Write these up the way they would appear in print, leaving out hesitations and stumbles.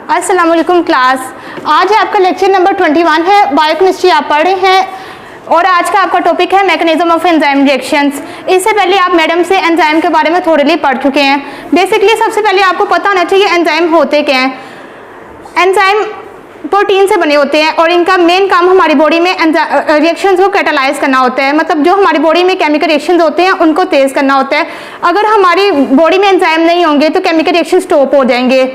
अस्सलाम वालेकुम क्लास। आज आपका लेक्चर नंबर 21 है, बायोकेमिस्ट्री आप पढ़ रहे हैं और आज का आपका टॉपिक है मैकेनिज्म ऑफ एंजाइम रिएक्शंस। इससे पहले आप मैडम से एंजाइम के बारे में थोड़ी पढ़ चुके हैं। बेसिकली सबसे पहले आपको पता होना चाहिए एंजाइम होते क्या हैं। एंजाइम प्रोटीन से बने होते हैं और इनका मेन काम हमारी बॉडी में रिएक्शंस को कैटालाइज करना होता है, मतलब जो हमारी बॉडी में केमिकल रिएक्शंस होते हैं उनको तेज करना होता है। अगर हमारी बॉडी में एंजाइम नहीं होंगे तो केमिकल रिएक्शन स्टॉप हो जाएंगे।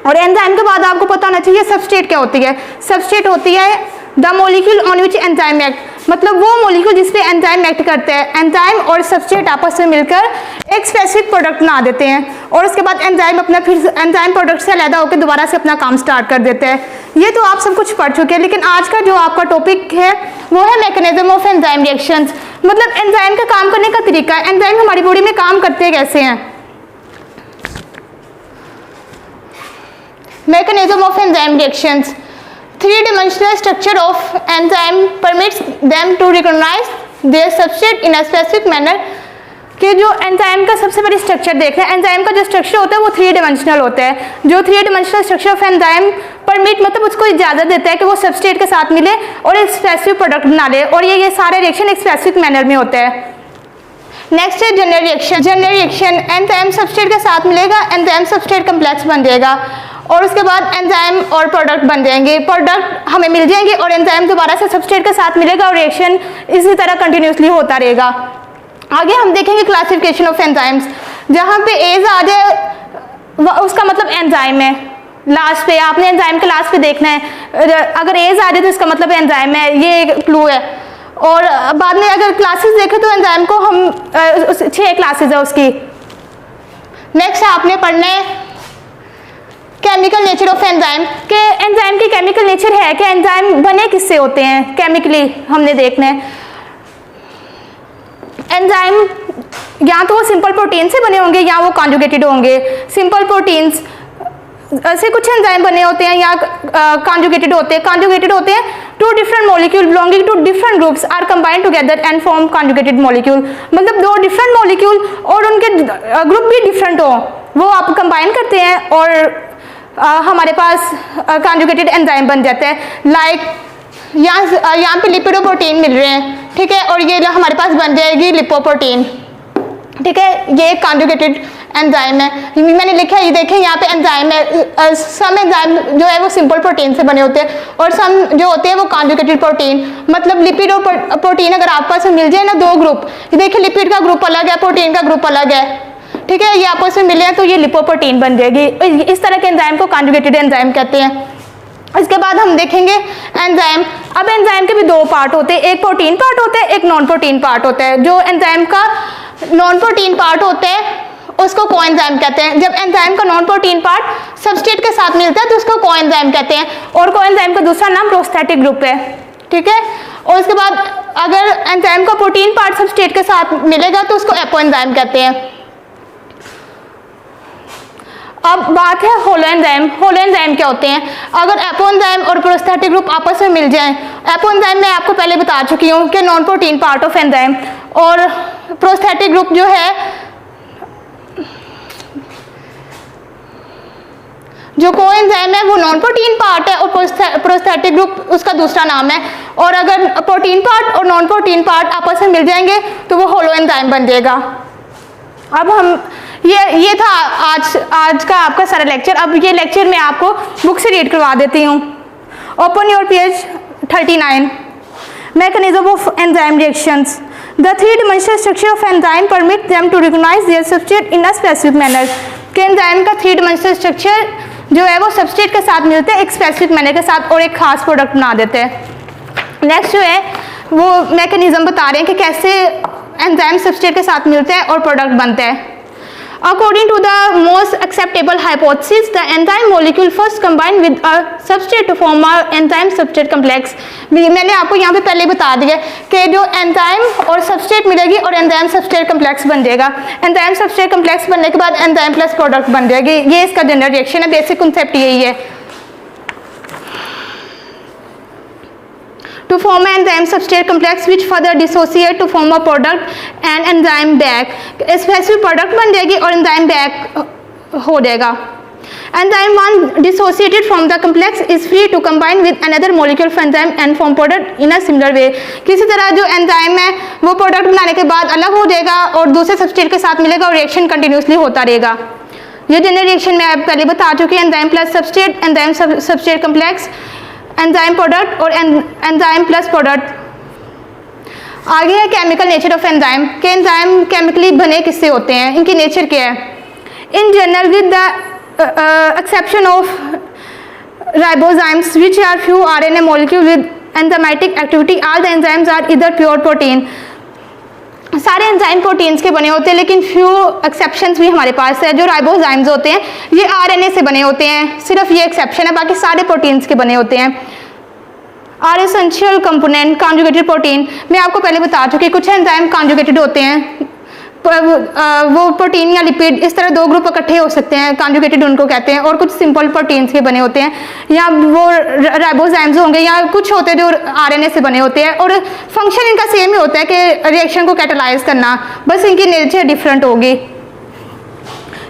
और एंजाइम के बाद आपको पता होना चाहिए सबस्ट्रेट क्या होती है। सबस्ट्रेट होती है the molecule on which enzyme act, मतलब वो मॉलिक्यूल जिस पे एंजाइम एक्ट करते हैं। एंजाइम और सबस्ट्रेट आपस में मिलकर एक स्पेसिफिक प्रोडक्ट बना देते हैं और उसके बाद एंजाइम अपना फिर एंजाइम प्रोडक्ट से अलग होकर दोबारा से अपना काम स्टार्ट कर देते हैं। ये तो आप सब कुछ पढ़ चुके हैं, लेकिन आज का जो आपका टॉपिक है वो है मैकेनिज्म ऑफ एंजाइम रिएक्शंस, मतलब एंजाइम का काम करने का तरीका। एंजाइम हमारी बॉडी में काम करते कैसे हैं। Mechanism of enzyme reactions. Three-dimensional structure of enzyme permits them to recognize their substrate in a specific manner. कि जो एंजाइम का सबसे बड़ी स्ट्रक्चर देख रहे हैं, एंजाइम का जो स्ट्रक्चर होता है वो 3 डिमेंशनल होता है। जो 3 dimensional structure of enzyme permit मतलब उसको इजाजत देता है कि वो सबस्ट्रेट के साथ मिले और एक स्पेसिफिक प्रोडक्ट बना ले, और ये सारे रिएक्शन एक स्पेसिफिक मैनर में होता है। नेक्स्ट है general reaction. General reaction enzyme substrate के साथ मिलेगा, एंजाइम सबस्ट्रेट कम्प्लेक्स बन जाएगा और उसके बाद एंजाइम और प्रोडक्ट बन जाएंगे। प्रोडक्ट हमें मिल जाएंगे और एंजाइम दोबारा से सबस्ट्रेट के साथ मिलेगा और रिएक्शन इसी तरह कंटिन्यूसली होता रहेगा। आगे हम देखेंगे क्लासिफिकेशन ऑफ एंजाइम्स। जहाँ पे एज आ जाए उसका मतलब एंजाइम है। लास्ट पे आपने एंजाइम के लास्ट पे देखना है, अगर एज आ जाए तो इसका मतलब एंजाइम है, ये एक क्लू है। और बाद में अगर क्लासेस देखें तो एंजाइम को हम 6 क्लासेस है उसकी। नेक्स्ट आपने पढ़ना है केमिकल नेचर ऑफ एंजाइम, के एंजाइम की केमिकल नेचर है कि एंजाइम बने किससे होते हैं केमिकली हमने देखना है। एंजाइम या तो वो सिंपल प्रोटीन से बने होंगे या वो कॉन्जुगेटेड होंगे। सिंपल प्रोटीन्स से कुछ एंजाइम बने होते हैं या कॉन्जुगेटेड होते हैं। कॉन्जुगेटेड होते हैं two different molecule belonging to different groups are combined together and form conjugated molecule, मतलब 2 डिफरेंट मॉलिक्यूल और उनके ग्रुप भी डिफरेंट हो वो आप कंबाइन करते हैं और हमारे पास कॉन्जुगेटेड एंजाइम बन जाता है। लाइक यहाँ पे लिपिडोप्रोटीन मिल रहे हैं, ठीक है, और ये हमारे पास बन जाएगी लिपोप्रोटीन, ठीक है। ये एक कॉन्जुगेटेड एंजाइम है। मैंने लिखा है, ये देखें यहाँ पे एंजाइम है। सम एंजाइम जो है वो सिंपल प्रोटीन से बने होते हैं और सम जो होते हैं वो कॉन्जुगेटेड प्रोटीन, मतलब लिपिड और प्रोटीन अगर आपस में मिल जाए ना 2 ग्रुप, देखिए लिपिड का ग्रुप अलग है, प्रोटीन का ग्रुप अलग है, ठीक है, ये आपस में मिले हैं तो ये लिपोप्रोटीन बन जाएगी। इस तरह के एंजाइम को कॉन्जुगेटेड एंजाइम कहते हैं। इसके बाद हम देखेंगे एंजाइम। अब एंजाइम के भी 2 पार्ट होते हैं, एक प्रोटीन पार्ट होता है, एक नॉन प्रोटीन पार्ट होता है। जो एंजाइम का नॉन प्रोटीन पार्ट होता है उसको कोएंजाइम कहते हैं। जब एंजाइम का नॉन प्रोटीन पार्ट सबस्ट्रेट के साथ मिलता है तो उसको कोएंजाइम कहते हैं, और कोएंजाइम का दूसरा नाम प्रोस्थेटिक ग्रुप है, ठीक है। और उसके बाद अगर एंजाइम का प्रोटीन पार्ट सबस्ट्रेट के साथ मिलेगा तो उसको एपोएंजाइम कहते हैं। अब बात है होलो एंजाइम। होलो एंजाइम क्या होते हैं। अगर एपोएंजाइम और प्रोस्थेटिक ग्रुप आपस में मिल जाएं, एपोएंजाइम मैं आपको पहले बता चुकी हूँ कि non protein part of enzyme, और प्रोस्थेटिक ग्रुप जो है जो कोएंजाइम है वो नॉन प्रोटीन पार्ट है और प्रोस्थेटिक ग्रुप उसका दूसरा नाम है। और अगर प्रोटीन पार्ट और नॉन प्रोटीन पार्ट आपस में मिल जाएंगे तो वो होलो एंजाइम बन जाएगा। अब हम ये था आज का आपका सारा लेक्चर। अब ये लेक्चर मैं आपको बुक से रीड करवा देती हूँ। Open your page 39। Mechanism of enzyme reactions. The 3-dimensional structure of enzyme permit them to recognize their substrate in a specific manner. कि एंजाइम का 3-dimensional स्ट्रक्चर जो है वो सबस्ट्रेट के साथ मिलते हैं एक स्पेसिफिक मैनर के साथ और एक खास प्रोडक्ट बना देते हैं। नेक्स्ट जो है वो मैकेनिज्म बता रहे हैं कि कैसे एंजाइम सबस्ट्रेट के साथ मिलते हैं और प्रोडक्ट बनते हैं। According to the most acceptable hypothesis, the enzyme molecule first combine with a substrate to form a enzyme substrate complex. मैंने आपको यहाँ पे पहले बता दिया कि जो एंजाइम और सबस्ट्रेट मिलेगी और एंजाइम सबस्ट्रेट कम्प्लेक्स बन जाएगा। एंजाइम सबस्ट्रेट कम्प्लेक्स बनने के बाद एंजाइम प्लस प्रोडक्ट बन जाएगी। ये इसका जनरल रिएक्शन है, बेसिक कॉन्सेप्ट यही है। To form an enzyme substrate complex which further dissociate to form a product and enzyme back. Specific product बन जाएगी और एंजाइम बैक हो जाएगा। Enzyme one dissociated from the complex is free to combine with another molecule of enzyme and form product in a similar way. किसी तरह जो enzyme है वो प्रोडक्ट बनाने के बाद अलग हो जाएगा और दूसरे सबस्ट्रेट के साथ मिलेगा और रिएक्शन कंटिन्यूसली होता रहेगा. ये जनरल रिएक्शन मैं पहले बता चुकी हूँ, enzyme plus substrate, enzyme substrate complex, enzyme product और एंजाइम प्लस प्रोडक्ट. आगे है केमिकल नेचर ऑफ एंजाइम के एंजाइम केमिकली बने किससे होते हैं, इनकी नेचर क्या है. In general with the exception of ribozymes which are few RNA molecule with enzymatic activity, all the enzymes are either pure protein. सारे एंजाइम प्रोटीन्स के बने होते हैं लेकिन फ्यू एक्सेप्शंस भी हमारे पास है. जो राइबोजाइम्स होते हैं ये RNA से बने होते हैं, सिर्फ ये एक्सेप्शन है, बाकी सारे प्रोटीन्स के बने होते हैं. Are essential component conjugated protein, मैं आपको पहले बता चुकी, कुछ एंजाइम कॉन्जुगेटेड होते हैं, वो प्रोटीन या लिपिड इस तरह दो ग्रुप इकट्ठे हो सकते हैं, कॉन्जुगेटेड उनको कहते हैं, और कुछ सिंपल प्रोटीन्स के बने होते हैं, या वो राइबोजाइम्स होंगे, या कुछ होते हैं जो RNA से बने होते हैं और फंक्शन इनका सेम ही होता है कि रिएक्शन को कैटालाइज करना, बस इनकी नेचर डिफरेंट होगी.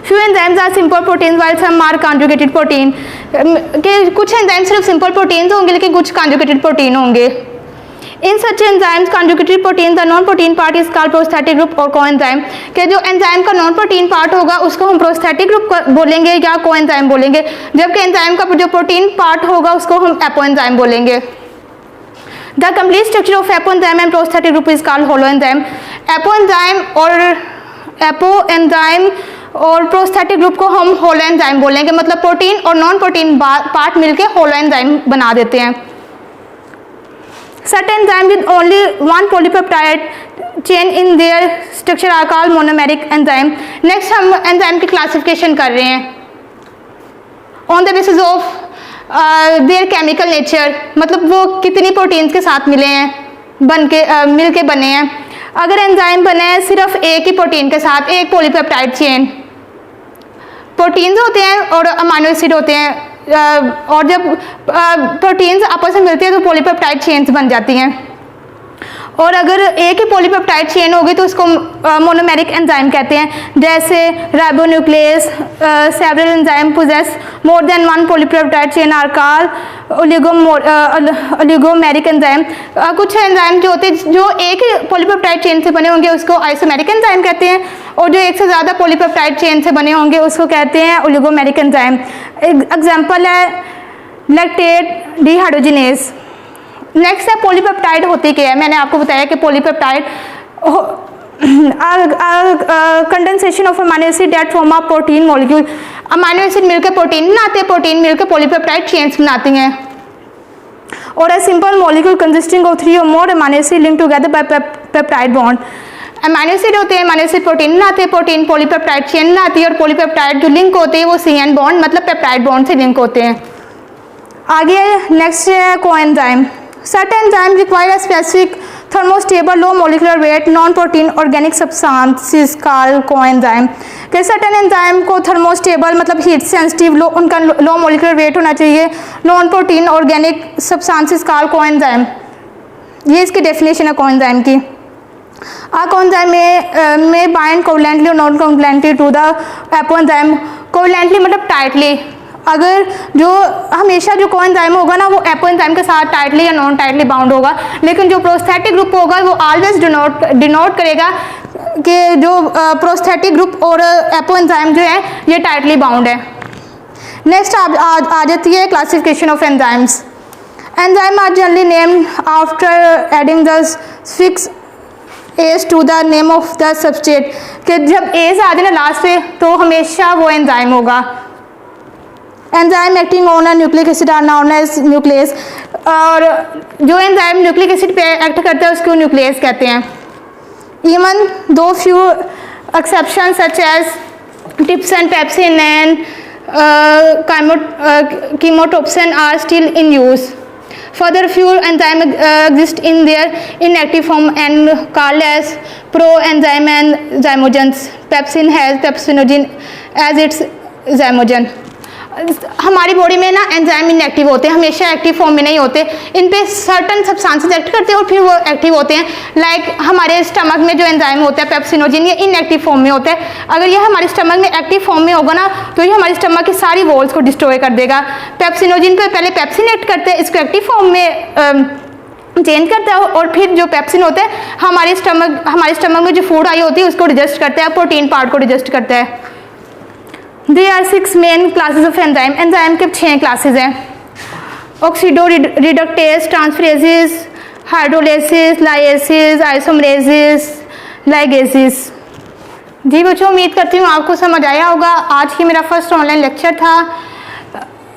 Few enzymes are simple protein while some are conjugated protein, के कुछ एंजाइम सिर्फ सिंपल प्रोटीन्स होंगे लेकिन कुछ कॉन्जुगेटेड प्रोटीन होंगे. In such enzymes conjugated protein the non protein part is called prosthetic group और कोएंजाइम, के जो एंजाइम का नॉन प्रोटीन पार्ट होगा उसको हम प्रोस्थेटिक ग्रुप बोलेंगे या कोएंजाइम बोलेंगे, जबकि एंजाइम का जो प्रोटीन पार्ट होगा उसको हम एपोएंजाइम बोलेंगे. The complete structure of apoenzyme and prosthetic group is called holoenzyme. Apoenzyme और प्रोस्थेटिक ग्रुप को हम होलोएंजाइम बोलेंगे, मतलब प्रोटीन और नॉन प्रोटीन पार्ट मिलके होलोएंजाइम बना देते हैं. Certain enzymes with only one polypeptide chain in their structure are called monomeric enzyme. Next हम एंजाइम की क्लासिफिकेशन कर रहे हैं on the basis of their chemical nature, मतलब वो कितनी प्रोटीन्स के साथ मिले हैं, मिल के बने हैं. अगर एंजाइम बने हैं सिर्फ एक ही प्रोटीन के साथ, एक पॉलीपेप्टाइड चेन, प्रोटीन्स होते हैं और अमाइनो एसिड होते हैं, और जब प्रोटीन्स आपस में मिलती है तो पॉलीपेप्टाइड चेन्स बन जाती हैं. और अगर एक ही पॉलीपेप्टाइड चेन होगी तो उसको मोनोमेरिक एंजाइम कहते हैं. जैसे ribonuclease, several enzyme possess more than one polypeptide chain are called oligomeric enzyme. कुछ एंजाइम जो होते हैं जो एक ही पॉलीपेप्टाइड चेन से बने होंगे उसको आइसोमेरिक एंजाइम कहते हैं, और जो एक से ज़्यादा पॉलीपेप्टाइड चेन से बने होंगे उसको कहते हैं ओलिगोमेरिक एंजाइम. एग्जाम्पल है लैक्टेट डिहाइड्रोजिनेज. नेक्स्ट है पॉलीपेप्टाइड होती क्या है. मैंने आपको बताया कि polypeptide condensation of amino acid that form a protein molecule. Amino acid मिलकर प्रोटीन बनाते हैं, प्रोटीन मिलकर पॉलीपेप्टाइड चेन्स बनाती हैं. और a simple molecule consisting of 3 or more amino acid link together by peptide bond. Amino acid होते हैं, amino acid protein बनाते हैं, प्रोटीन पॉलीपेप्टाइड चेन बनाती है, और पॉलीपेप्टाइड जो लिंक होते हैं वो CN बॉन्ड मतलब पेप्टाइड बॉन्ड से लिंक होते हैं. आगे नेक्स्ट है coenzyme. Certain enzymes require a specific thermostable low molecular weight non-protein organic substances called coenzyme. कि certain enzyme को thermostable मतलब heat sensitive उनका low molecular weight होना चाहिए, non-protein organic substances called coenzyme. ये इसकी definition है coenzyme की. A coenzyme may bind covalently or non-covalently to the apoenzyme. Covalently मतलब tightly. अगर जो हमेशा जो कोएंजाइम होगा ना वो एपोएंजाइम के साथ टाइटली या नॉन टाइटली बाउंड होगा, लेकिन जो प्रोस्थेटिक ग्रुप होगा वो ऑलवेज डिनोट करेगा कि जो प्रोस्थेटिक ग्रुप और एपोएंजाइम जो है ये टाइटली बाउंड है. नेक्स्ट आ जाती है classification of enzymes. Enzyme are generally named after adding the fix as to the name of the substrate, कि जब एज आ जाए ना लास्ट पे तो हमेशा वो एंजाइम होगा. Enzyme acting on a nucleic acid are known as nuclease. और जो एंजाइम न्यूक्लिक एसिड पे एक्ट करता है उसको न्यूक्लियस कहते हैं. Even though few exception such as trypsin, pepsin and chymotrypsin are still in use. Further, few enzymes exist in their inactive form and called as proenzyme and zymogens. Pepsin has pepsinogen as its zymogen. हमारी body में ना enzyme inactive होते हैं, हमेशा active form में नहीं होते, इन पे सर्टन सब्सटेंसेस एक्ट करते हैं और फिर वो एक्टिव होते हैं। लाइक हमारे स्टमक में जो एंजाइम होता है पेप्सिनोजिन, ये इनएक्टिव फॉर्म में होता है। अगर ये हमारे स्टमक में एक्टिव फॉर्म में होगा ना तो ये हमारे स्टमक की सारी वॉल्स को डिस्ट्रॉय कर देगा। पेप्सिनोजिन को पहले पेप्सिन एक्ट करते हैं, इसको एक्टिव फॉर्म में चेंज करता है और फिर जो पेप्सिन होता है हमारे स्टमक में जो फूड आई होती है उसको डिजेस्ट करता है, प्रोटीन पार्ट को डिजेस्ट करता है। There are 6 main classes of enzyme. Enzyme के 6 क्लासेस हैं, ऑक्सीडो रिडक्टेज, ट्रांसफरेजेस, हाइड्रोलाइसिस, लाइएसिस, आइसोमरेजेस, लाइगेसिस। जी बच्चों, उम्मीद करती हूँ आपको समझ आया होगा। आज ही मेरा फर्स्ट ऑनलाइन लेक्चर था।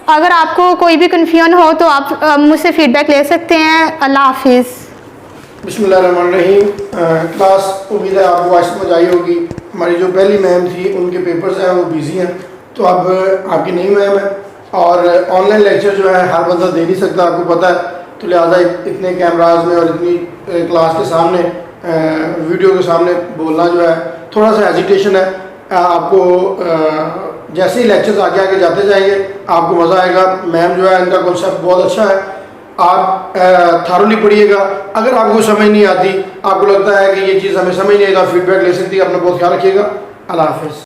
अगर आपको कोई भी कन्फ्यूजन हो तो आप मुझसे फीडबैक ले सकते हैं। अल्लाह हाफिज़। बिस्मिल्लाहिर्रहमानिर्रहीम। क्लास उम्मीद है आपको आज समझ आई होगी। हमारी जो पहली मैम थी उनके पेपर्स हैं वो बिज़ी हैं, तो अब आपकी नई मैम है और ऑनलाइन लेक्चर जो है हर बंदा दे नहीं सकता, आपको पता है। तो लिहाजा इतने कैमराज में और इतनी क्लास के सामने वीडियो के सामने बोलना जो है थोड़ा सा हेजिटेशन है। आपको जैसे ही लेक्चर्स आगे आगे जाते जाएंगे आपको मज़ा आएगा। मैम जो है इनका कॉन्सेप्ट बहुत अच्छा है, आप थारोली पढ़िएगा। अगर आपको समझ नहीं आती, आपको लगता है कि ये चीज़ हमें समझ नहीं आता, फीडबैक ले सकती है। अपना बहुत ख्याल रखिएगा। अल्लाह हाफ़िज़।